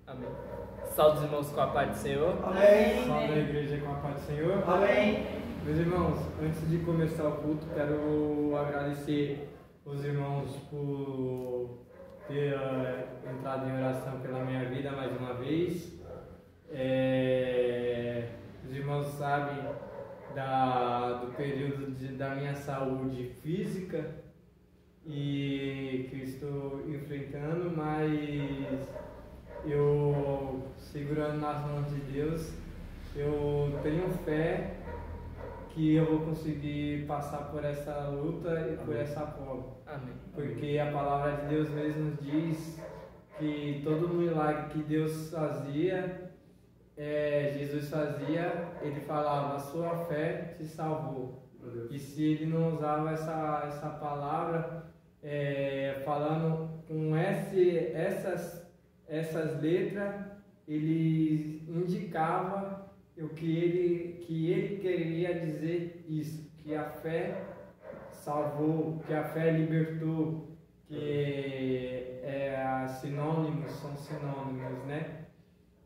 Amém. Salve os irmãos com a paz do Senhor. Amém. Salve a igreja com a paz do Senhor. Amém. Meus irmãos, antes de começar o culto, quero agradecer os irmãos por ter entrado em oração pela minha vida mais uma vez. Os irmãos sabem do período da minha saúde física e que eu estou enfrentando, mas eu, segurando nas mãos de Deus, eu tenho fé que eu vou conseguir passar por essa luta e por essa prova. Amém. Porque a palavra de Deus mesmo diz que todo milagre que Deus fazia, Jesus fazia, ele falava, a sua fé te salvou. E se ele não usava essa palavra, falando com essas letras, ele indicava o que ele queria dizer isso, que a fé salvou, que a fé libertou, que são sinônimos, né?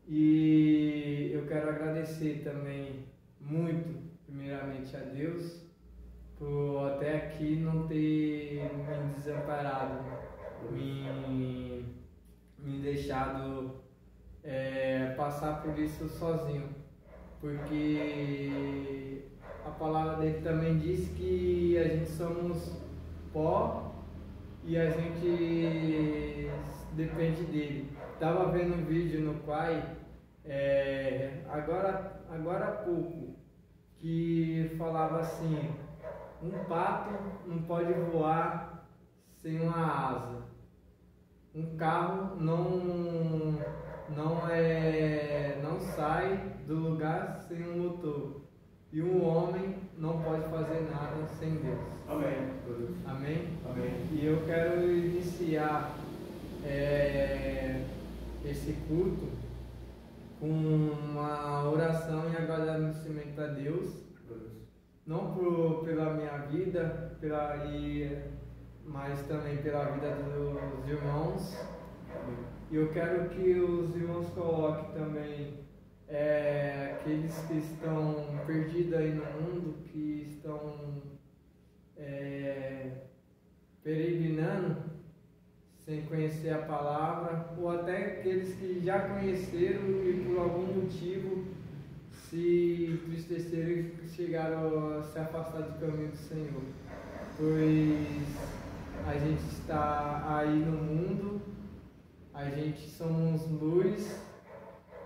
E eu quero agradecer também muito, primeiramente a Deus, por até aqui não ter me desamparado, me deixado passar por isso sozinho, porque a palavra dele também diz que a gente somos pó e a gente depende dele. Estava vendo um vídeo no qual agora há pouco, que falava assim, um pato não pode voar sem uma asa, um carro não sai do lugar sem um motor, e um homem não pode fazer nada sem Deus. Amém. Amém? Amém. E eu quero iniciar esse culto com uma oração e agradecimento a Deus, não pela minha vida, mas também pela vida dos irmãos. E eu quero que os irmãos coloquem também aqueles que estão perdidos aí no mundo, que estão peregrinando sem conhecer a palavra, ou até aqueles que já conheceram e por algum motivo se entristeceram e chegaram a se afastar do caminho do Senhor. Pois a gente está aí no mundo, a gente somos luz,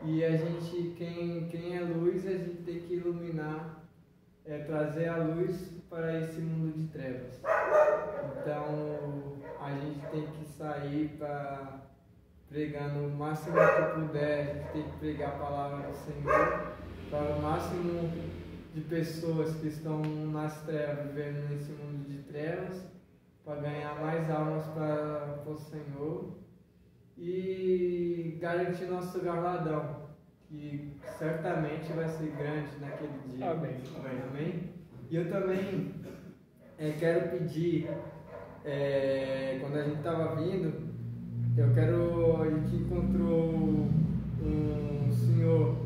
e a gente, quem é luz, a gente tem que iluminar, trazer a luz para esse mundo de trevas. Então a gente tem que sair para pregando o máximo que puder, a gente tem que pregar a palavra do Senhor para o máximo de pessoas que estão nas trevas, vivendo nesse mundo de trevas, para ganhar mais almas para o Senhor e garantir nosso galardão, que certamente vai ser grande naquele dia. Amém. Amém. Amém? E eu também quero pedir, quando a gente estava vindo, a gente encontrou um senhor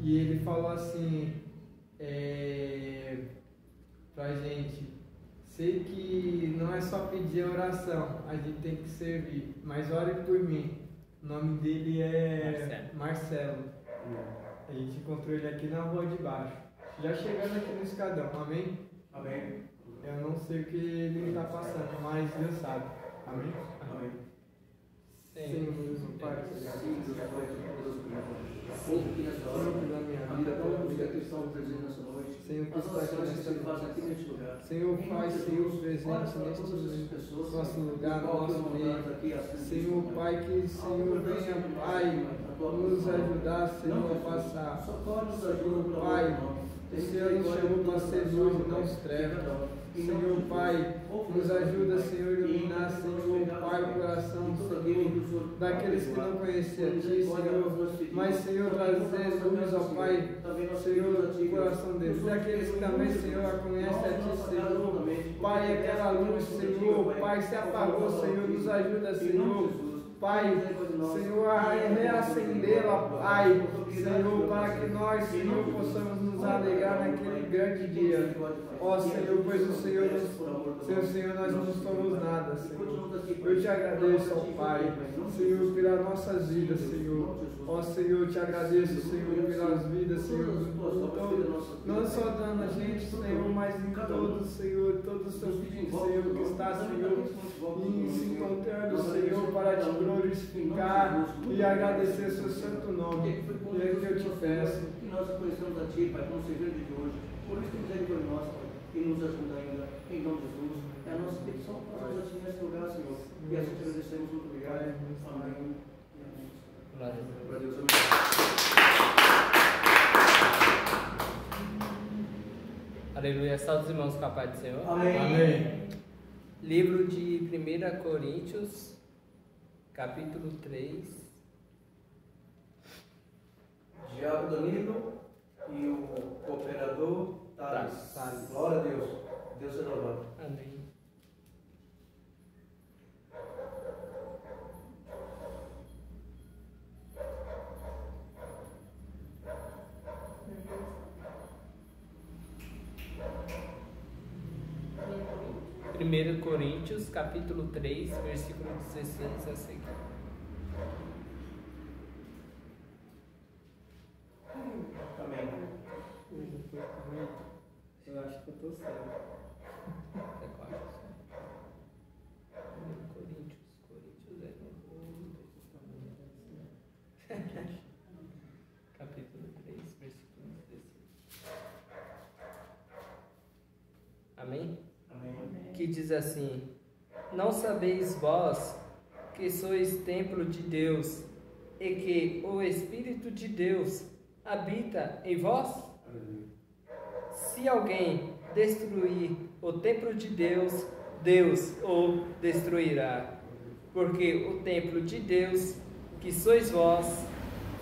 e ele falou assim pra gente: sei que não é só pedir a oração, a gente tem que servir, mas ore por mim. O nome dele é Marcelo. A gente encontrou ele aqui na rua de baixo, já chegando aqui no escadão. Amém? Amém. Eu não sei o que ele está passando, mas Deus sabe. Amém? Amém. Senhor, Deus, Pai, Fogo aqui nessa hora. Senhor, pela minha A vida, vida pela toda vida que estão presentes nessa noite. Senhor, que As está aqui orações que nesta se fazem noite. aqui neste lugar. Senhor, faz, Senhor, presente Olha para neste todas essas pessoas, nosso lugar, no qual que nosso são meio. lugares aqui, assim, Senhor, Pai, que Senhor venha, Pai, nos ajudar, Senhor, a passar. Socorre nos ajuda Senhor, para Pai, o o Senhor nos chamou para ser luz e não trevas. Senhor, Pai, nos ajuda, Senhor, a iluminar, Senhor, Pai, o coração, Senhor, daqueles que não conheciam a Ti, Senhor, mas, Senhor, trazer luz ao Pai, Senhor, o coração deles, daqueles que também, Senhor, a conhecem a Ti, Senhor, Pai, aquela luz, Senhor, Pai, se apagou, Senhor, nos ajuda, Senhor, Pai, Senhor, a reacendê-la, Pai, Senhor, para que nós, Senhor, possamos nos alegrar naquele grande dia. Ó Senhor, pois o Senhor, sem o Senhor nós não somos nada, Senhor. Eu te agradeço, ó Pai, Senhor, pelas nossas vidas, Senhor. Ó Senhor, eu te agradeço, Senhor, pelas vidas, Senhor, não só dando a gente, Senhor, mas em todos, Senhor, todo o seu filho, Senhor, que está, Senhor, e se encontrando, Senhor, para te glorificar e agradecer o seu santo nome. E é que eu te peço. Que nós conhecemos a Ti, Pai, como servir de hoje. Por isso, tem misericórdia de nós, Pai, e nos ajuda ainda, em nome de Jesus. É a nossa petição, nós a Ti nesse lugar, Senhor. E assim te agradecemos. Muito obrigado. Amém. Glória a Deus. Deus, Aleluia. Salve os irmãos com a paz do Senhor. amém. Amém. Livro de 1 Coríntios, capítulo 3. Diabo Danilo e o cooperador Tales. Glória a Deus. Deus é louvado. Amém. Primeiro Coríntios, capítulo 3, versículo 16 a seguir. Amém. Eu acho que eu estou certo. Até quase. Primeiro Coríntios é capítulo 3, versículo 16. Amém? Amém. Que diz assim: não sabeis vós que sois templo de Deus e que o Espírito de Deus habita em vós? Se alguém destruir o templo de Deus, Deus o destruirá, porque o templo de Deus, que sois vós,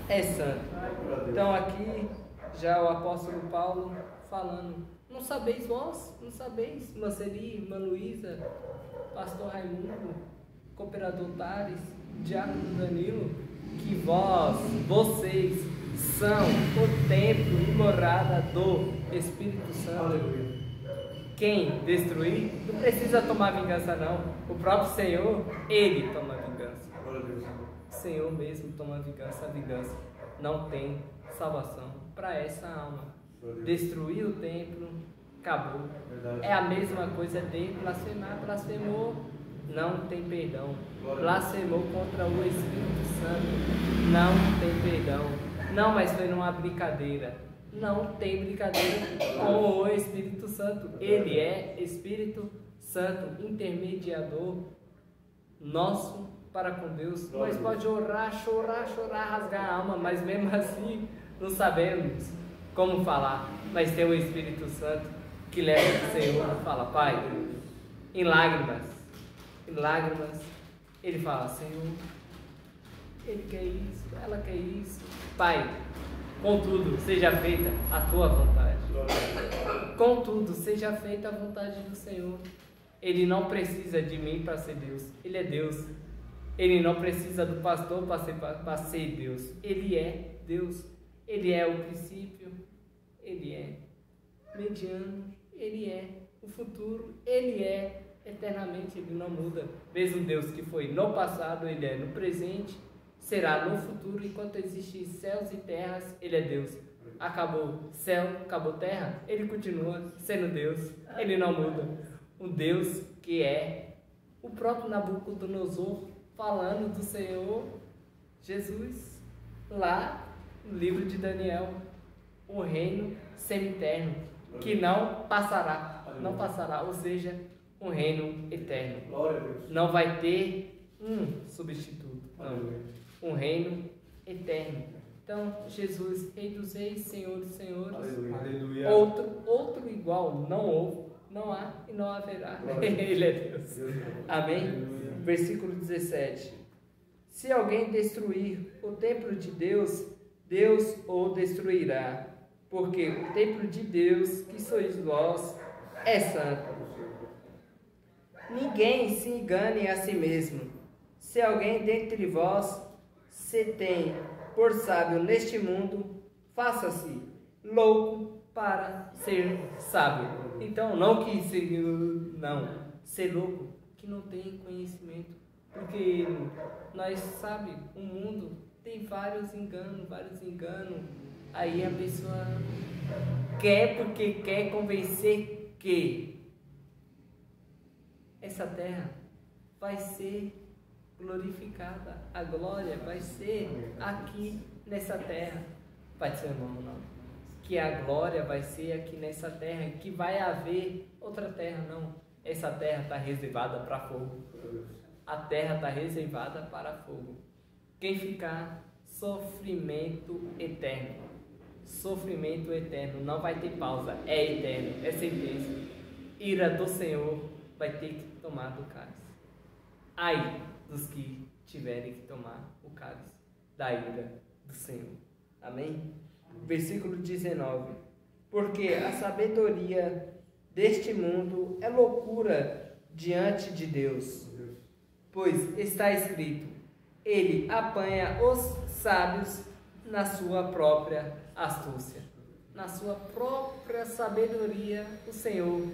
é santo. Então aqui já o apóstolo Paulo falando: não sabeis vós, não sabeis, Maceri, irmã Luísa, pastor Raimundo, cooperador Tales, diácono Danilo, que vocês são o templo e morada do Espírito Santo. Aleluia. Quem destruir não precisa tomar vingança não. O próprio Senhor, Ele toma vingança. Glória a Deus. O Senhor mesmo toma vingança. A vingança não tem salvação para essa alma. Glória a Deus. Destruir o templo, acabou. Verdade. É a mesma coisa de blasfemar. Blasfemou, não tem perdão. Glória a Blasfemou contra o Espírito Santo, não tem perdão. Não, mas foi numa brincadeira. Não tem brincadeira com o Espírito Santo. Ele é Espírito Santo, intermediador nosso para com Deus. Nós pode orar, chorar, rasgar a alma, mas mesmo assim não sabemos como falar. Mas tem o Espírito Santo que leva o Senhor e fala: Pai, em lágrimas, ele fala: Senhor, ele quer isso, ela quer isso. Pai, contudo, seja feita a tua vontade. Contudo, seja feita a vontade do Senhor. Ele não precisa de mim para ser Deus. Ele é Deus. Ele não precisa do pastor para ser Deus. Ele é Deus. Ele é o princípio. Ele é mediano. Ele é o futuro. Ele é eternamente. Ele não muda. Mesmo Deus que foi no passado, Ele é no presente, será no futuro. Enquanto existem céus e terras, Ele é Deus. Acabou céu, acabou terra, Ele continua sendo Deus. Ele não muda. Um Deus que é o próprio Nabucodonosor falando do Senhor Jesus lá no livro de Daniel. Um reino semi-eterno que não passará, ou seja, um reino eterno. Glória a Deus. Não vai ter um substituto, não. Um reino eterno. Então, Jesus, Rei dos Reis, Senhor dos Senhores, Aleluia. outro igual não houve, não há e não haverá. Ele é Deus. Amém? Versículo 17. Se alguém destruir o templo de Deus, Deus o destruirá, porque o templo de Deus, que sois vós, é santo. Ninguém se engane a si mesmo. Se alguém dentre vós se tem por sábio neste mundo, faça-se louco para ser sábio. Então, não que ser louco que não tem conhecimento, porque nós sabe, o mundo tem vários enganos. Aí a pessoa quer porque quer convencer que essa terra vai ser glorificada, a glória vai ser aqui nessa terra. Pai do seu irmão, não. Que a glória vai ser aqui nessa terra, que vai haver outra terra, não. Essa terra está reservada para fogo. A terra está reservada para fogo. Quem ficar, sofrimento eterno. Sofrimento eterno, não vai ter pausa, é eterno, é sentença. Ira do Senhor vai ter que tomar do cálice. Ai dos que tiverem que tomar o cálice da ira do Senhor. Amém? Versículo 19. Porque a sabedoria deste mundo é loucura diante de Deus. Pois está escrito, ele apanha os sábios na sua própria astúcia. Na sua própria sabedoria, o Senhor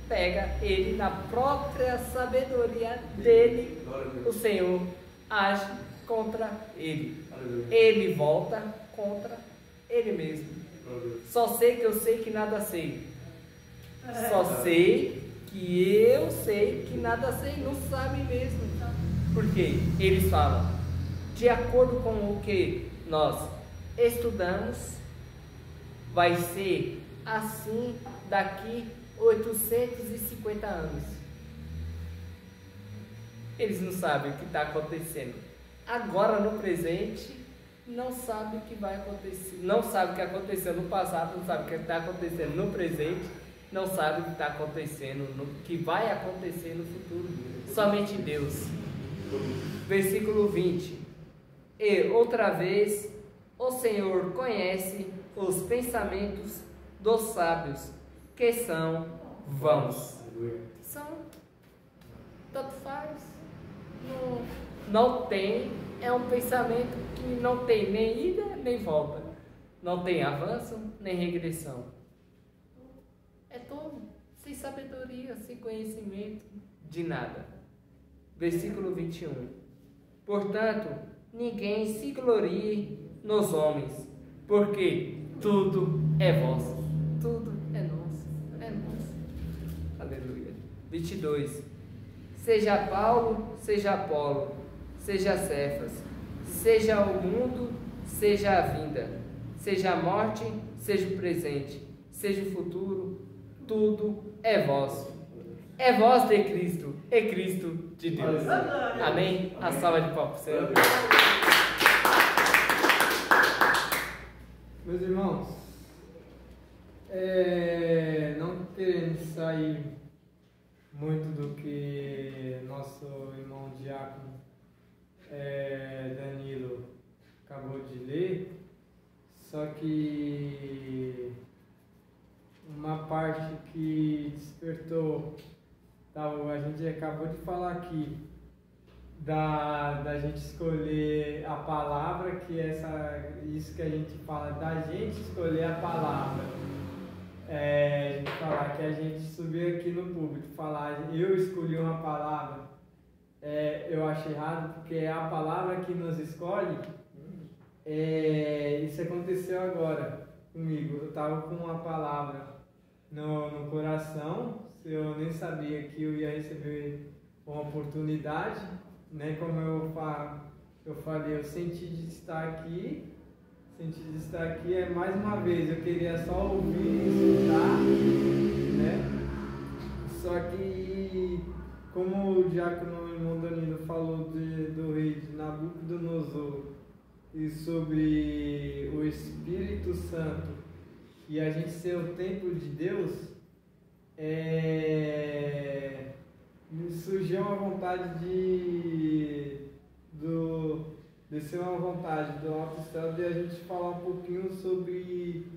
pega ele, na própria sabedoria dele, o Senhor age contra ele. Ele volta contra ele mesmo. Só sei que eu sei que nada sei. Só sei que eu sei que nada sei, não sabe mesmo. Porque eles falam, de acordo com o que nós estudamos, vai ser assim daqui 850 anos. Eles não sabem o que está acontecendo. Agora no presente, não sabe o que vai acontecer. Não sabe o que aconteceu no passado, não sabe o que está acontecendo no presente, não sabe o que está acontecendo, o que vai acontecer no futuro. Somente Deus. Versículo 20. E outra vez, o Senhor conhece os pensamentos dos sábios, que são vãos. São, tanto faz. Não tem, é um pensamento que não tem nem ida nem volta. Não tem avanço nem regressão. É todo, sem sabedoria, sem conhecimento de nada. Versículo 21. Portanto, ninguém se glorie nos homens, porque tudo é vosso. Tudo é nosso, é nosso. Aleluia. 22. Seja Paulo, seja Apolo, seja Cefas, seja o mundo, seja a vinda, seja a morte, seja o presente, seja o futuro, tudo é vosso. É vós de Cristo, é Cristo de Deus. Amém? A salva de palmas, Senhor. Meus irmãos, não querendo sair muito do que nosso irmão diácono Danilo acabou de ler, só que uma parte que despertou, a gente acabou de falar aqui, da gente escolher a palavra, que isso que a gente fala, da gente escolher a palavra. A gente falar que a gente subir aqui no púlpito, falar eu escolhi uma palavra, eu acho errado, porque é a palavra que nos escolhe. Isso aconteceu agora comigo. Eu estava com uma palavra no coração, eu nem sabia que eu ia receber uma oportunidade, né? Como eu falei, eu senti de estar aqui, mais uma vez, eu queria só ouvir e escutar, né? Só que, como o diácono irmão Danilo falou do rei de Nabucodonosor e sobre o Espírito Santo e a gente ser o templo de Deus, me surgiu uma vontade descer uma vontade do alto céu de a gente falar um pouquinho sobre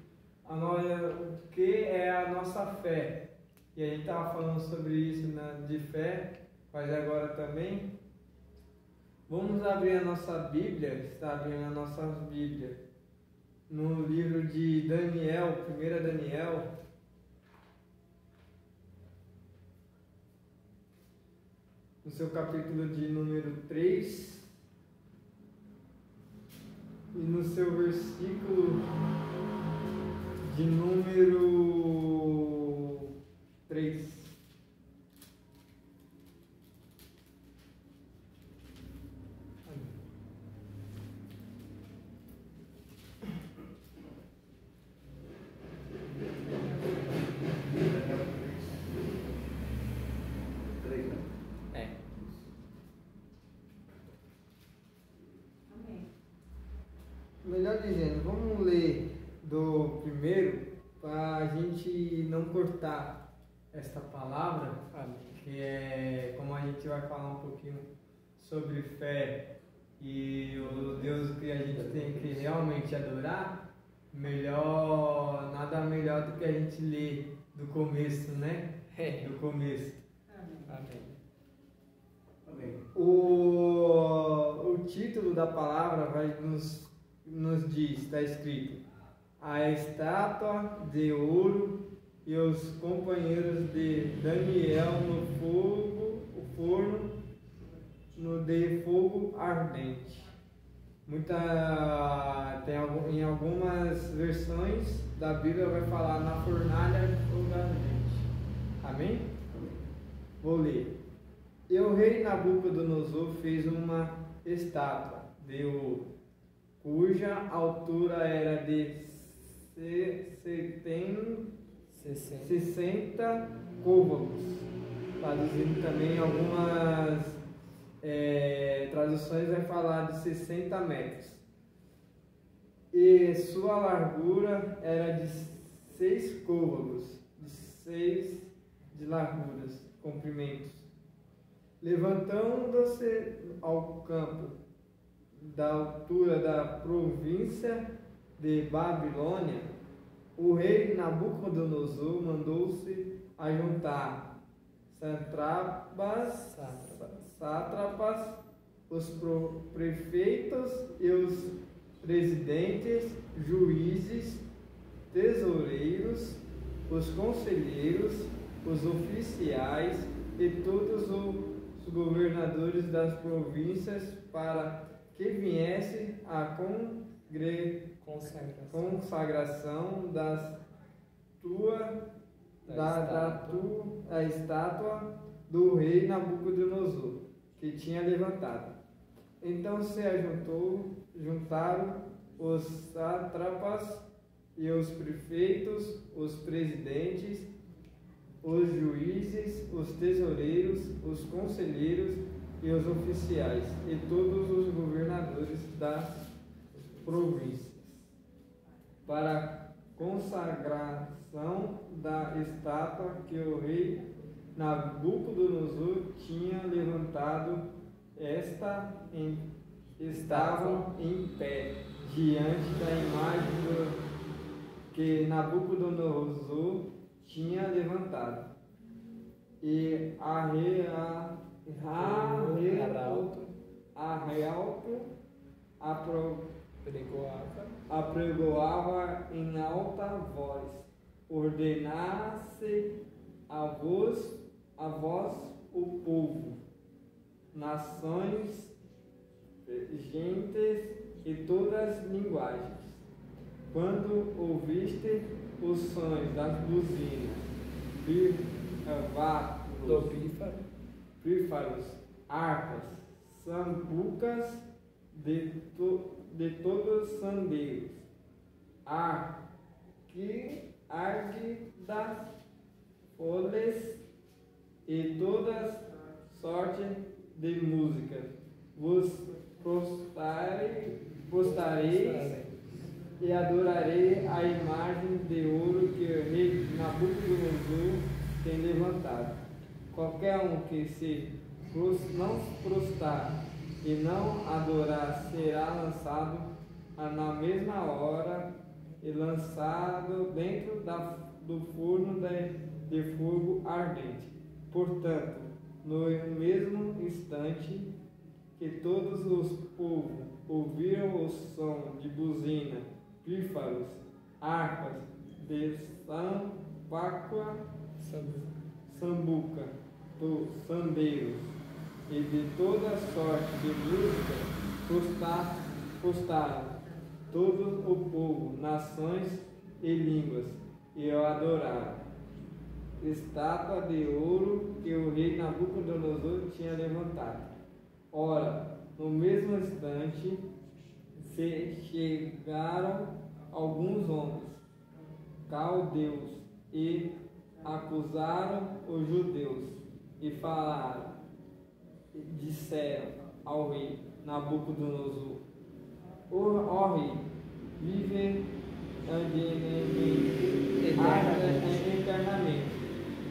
o que é a nossa fé. E a gente estava falando sobre isso, né, de fé, faz agora também. Vamos abrir a nossa Bíblia, está abrindo a nossa Bíblia, no livro de Daniel, 1 Daniel, no seu capítulo de número 3, e no seu versículo de número 3. Melhor dizendo, vamos ler do primeiro para a gente não cortar esta palavra, que é como a gente vai falar um pouquinho sobre fé e o Deus que a gente tem que realmente adorar. Nada melhor do que a gente ler do começo, né? Do começo. Amém. Amém. O título da palavra vai nos diz, está escrito: a estátua de ouro e os companheiros de Daniel no forno de fogo ardente. Em algumas versões da Bíblia vai falar na fornalha de fogo ardente. Amém? Vou ler. E o rei Nabucodonosor fez uma estátua de ouro, cuja altura era de 60 côvados. Traduzindo também algumas traduções vai falar de 60 metros. E sua largura era de 6 côvados, de 6 de larguras, comprimentos. Levantando-se ao campo da altura da província de Babilônia, o rei Nabucodonosor mandou-se a juntar sátrapas, os prefeitos e os presidentes, juízes, tesoureiros, os conselheiros, os oficiais e todos os governadores das províncias para que viesse a consagração da estátua do rei Nabucodonosor, que tinha levantado. Então se juntaram os sátrapas e os prefeitos, os presidentes, os juízes, os tesoureiros, os conselheiros e os oficiais, e todos os governadores das províncias, para a consagração da estátua que o rei Nabucodonosor tinha levantado. Estavam em pé diante da imagem que Nabucodonosor tinha levantado, e apregoava em alta voz: ordenasse a vós o povo, nações, gentes e todas as linguagens, quando ouviste os sons das buzinas, pífaros, harpas, sambucas, de todos os sandeiros, que arde das folhas e todas sorte de música. Vos postareis e adorarei a imagem de ouro que o rei Nabucodonosor tem levantado. Qualquer um que não se prostrar e não adorar será lançado na mesma hora e lançado dentro do forno de fogo ardente. Portanto, No mesmo instante que todos os povos ouviram o som de buzina, pífaros, harpas, de sambuca, sandeiros e de toda sorte de música, postaram todo o povo, nações e línguas, e o adoraram. Estátua de ouro que o rei Nabucodonosor tinha levantado. Ora, no mesmo instante, se chegaram alguns homens caldeus e acusaram os judeus e falaram, disseram ao rei Nabucodonosor: ó rei, vive eternamente.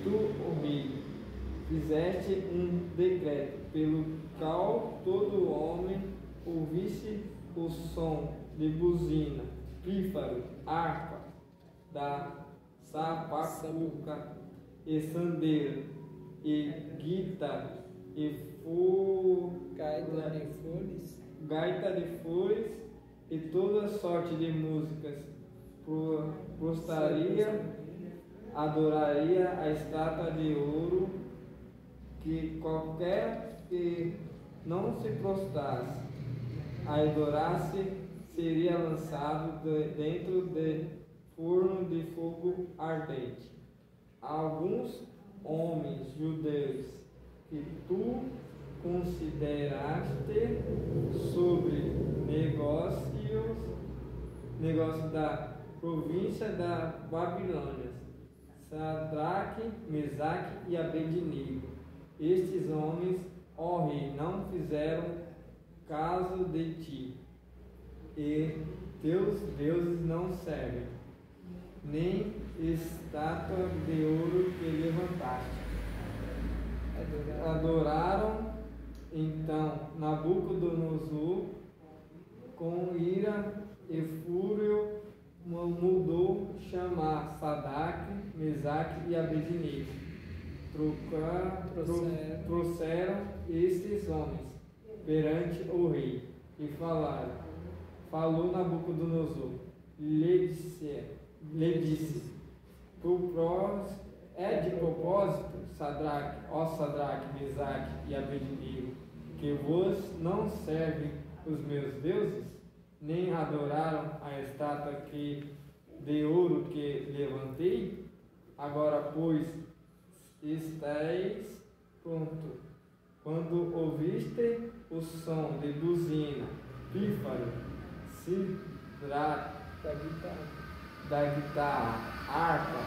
Tu, ó rei, fizeste um decreto pelo qual todo homem ouvisse o som de buzina, pífaro, harpa, da sapacuca e sandeira, e guitarra, e gaita de flores, e toda sorte de músicas, adoraria a estátua de ouro, que qualquer que não se prostrasse, a adorasse, seria lançado dentro de forno de fogo ardente. Alguns homens judeus que tu consideraste sobre negócios da província da Babilônia, Sadraque, Mesaque e Abednego. Estes homens, ó rei, não fizeram caso de ti, e teus deuses não servem, nem estátua de ouro que levantaste. Adoraram então Nabucodonosor, com ira e fúria, mandou chamar Sadraque, Mesaque e Abednego. Trouxeram estes homens perante o rei e falou Nabucodonosor, lhe disse: é de propósito, Sadraque, Mesaque e Abednego, que vos não servem os meus deuses, nem adoraram a estátua de ouro que levantei? Agora, pois, estáis pronto. Quando ouviste o som de buzina, pífaro, sidraque, da guitarra, harpa,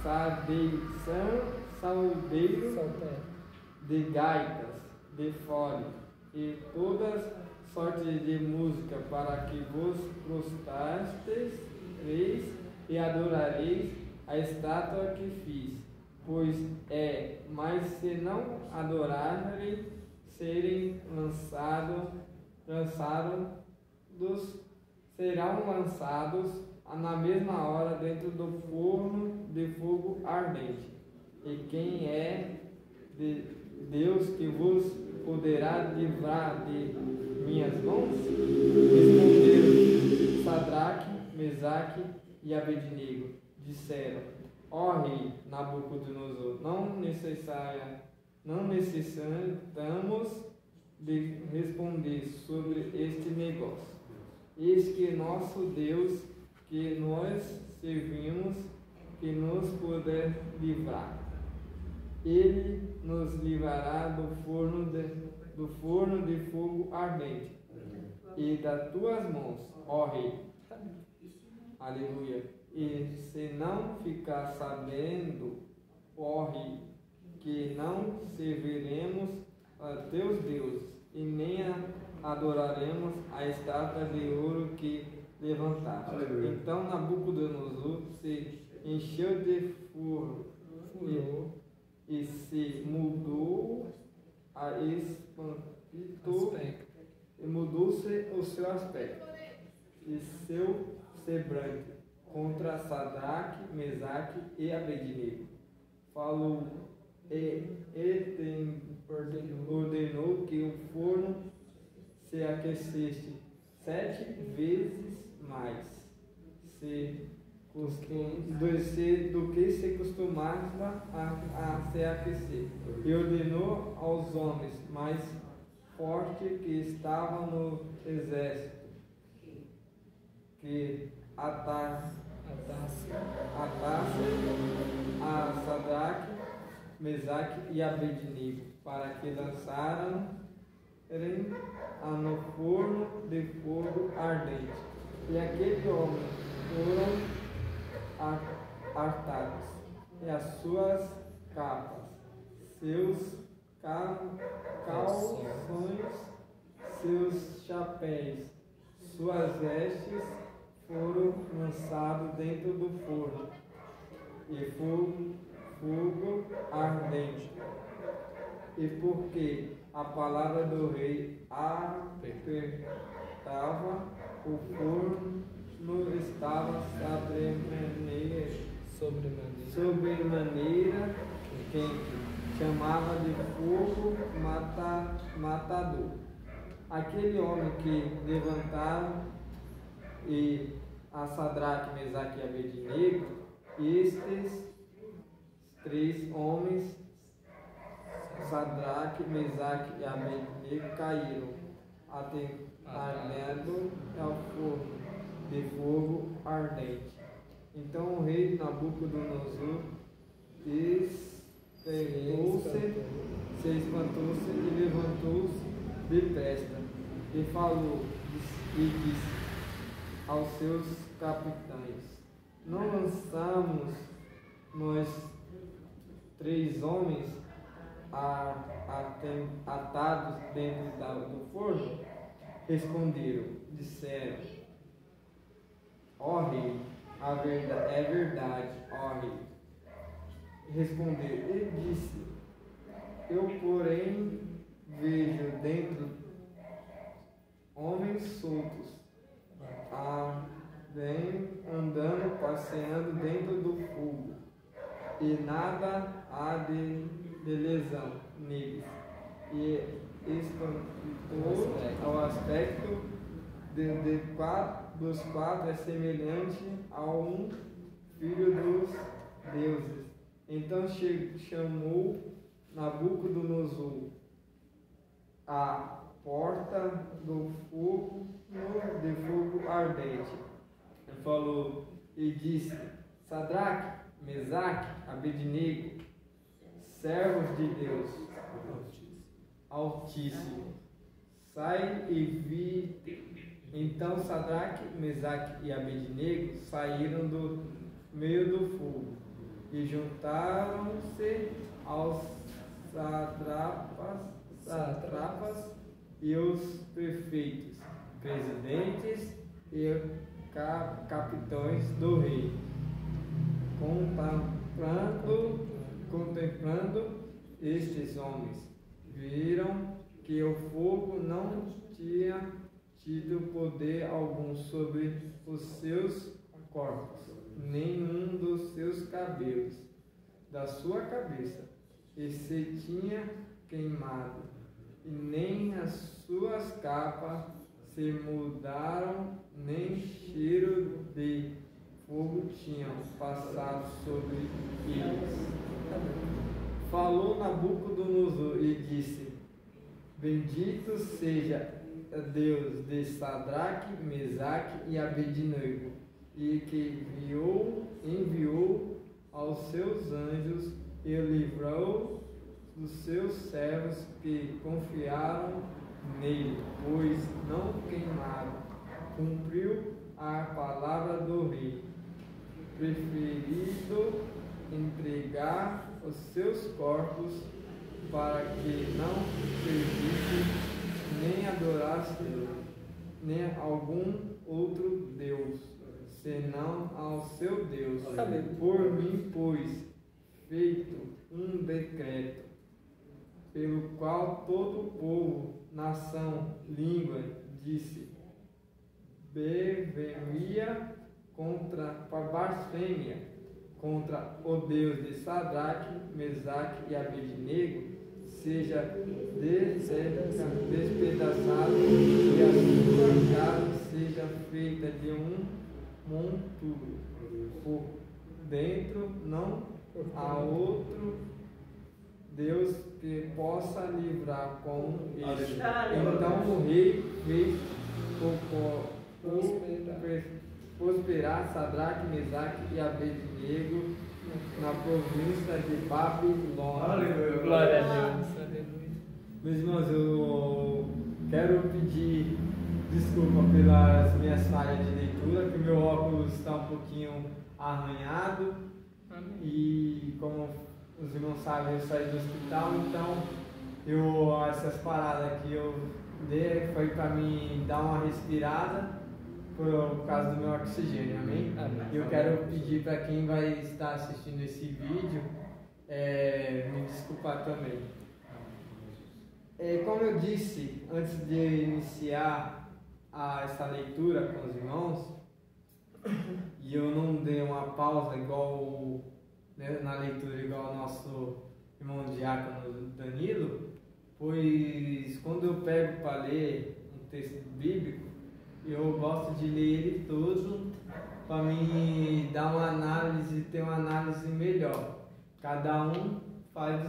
saldeiro, de gaitas, de fole, e todas sortes de música, para que vos prostrastes e adorareis a estátua que fiz. Pois mas se não adorarem, serão lançados na mesma hora dentro do forno de fogo ardente. E quem é de Deus que vos poderá livrar de minhas mãos? Responderam Sadraque, Mesaque e Abednego. Disseram: ó rei Nabucodonosor, não necessitamos de responder sobre este negócio. Eis que nosso Deus, que nós servimos, que nos puder livrar. Ele nos livrará do forno de fogo ardente e das tuas mãos, ó rei. Aleluia. E se não ficar sabendo, ó rei, que não serviremos a teus deuses e nem adoraremos a estátua de ouro que levantaste. Então Nabucodonosor se encheu de furor e se mudou a espanto, e mudou-se o seu aspecto e seu semblante contra Sadraque, Mesaque e Abednego. Falou ordenou que o forno se aquecesse 7 vezes mais do que se costumava a se aquecer. E ordenou aos homens mais fortes que estavam no exército que atasse a Sadraque, Mesaque e Abednego, para que lançaram no forno de fogo ardente. E aquele homem foram hartados, e as suas capas, seus calções, seus chapéus, suas vestes foram lançados dentro do forno, e fogo ardente. E porque a palavra do rei apertava, o forno estava sobremaneira quente, chamava de fogo matador. Aquele homem que levantaram e a Sadraque, Mesaque e Abednego, estes 3 homens, Sadraque, Mesaque e Abednego, caíram, ardendo ao forno de fogo ardente. Então o rei Nabucodonosor se espantou-se e levantou-se depressa e falou e disse aos seus capitães: não lançamos nós 3 homens atados dentro do forno? Responderam, disseram: ó rei, é verdade, ó rei. Respondeu e disse: eu, porém, vejo dentro homens soltos, andando, passeando dentro do fogo, e nada há de lesão neles. E espantou ao aspecto dos 4 é semelhante a um filho dos deuses. Então chamou Nabucodonosor a porta do fogo, de fogo ardente, e falou e disse: Sadraque, Mesaque, Abednego, servos de Deus Altíssimo, sai e vi. Então Sadraque, Mesaque e Abednego saíram do meio do fogo e juntaram-se aos satrapas e os prefeitos, presidentes e capitães do rei, contemplando estes homens, viram que o fogo não tinha tido poder algum sobre os seus corpos, nenhum dos seus cabelos, da sua cabeça, e se tinha queimado, e nem as suas capas se mudaram, nem cheiro de fogo tinham passado sobre eles. Falou Nabucodonosor e disse: bendito seja Deus de Sadraque, Mesaque e Abednego, e que enviou aos seus anjos e livrou dos seus servos que confiaram nele, pois não queimaram. Cumpriu a palavra do rei, preferindo entregar os seus corpos para que não servisse nem adorasse nem algum outro Deus, senão ao seu Deus. Por mim, pois, feito um decreto, pelo qual todo o povo, nação, língua, disse, blasfêmia contra o Deus de Sadraque, Mesaque e Abednego seja despedaçado e a sua casa seja feita de um monturo. Por dentro não há outro Deus que possa livrar como este. Então o rei fez prosperar Sadraque, Mesaque e Abednego na província de Babilônia. Glória a Deus. Aleluia. Meus irmãos, eu quero pedir desculpa pelas minhas falhas de leitura, que o meu óculos está um pouquinho arranhado. Amém. E como os irmãos sabem, eu saí do hospital, então essas paradas que eu dei foi para mim dar uma respirada por causa do meu oxigênio, amém? Amém. E eu quero pedir para quem vai estar assistindo esse vídeo me desculpar também. Como eu disse antes de iniciar essa leitura com os irmãos, e eu não dei uma pausa igual na leitura igual ao nosso irmão diácono Danilo, pois quando eu pego para ler um texto bíblico, eu gosto de ler ele todo para me dar uma análise, ter uma análise melhor. Cada um faz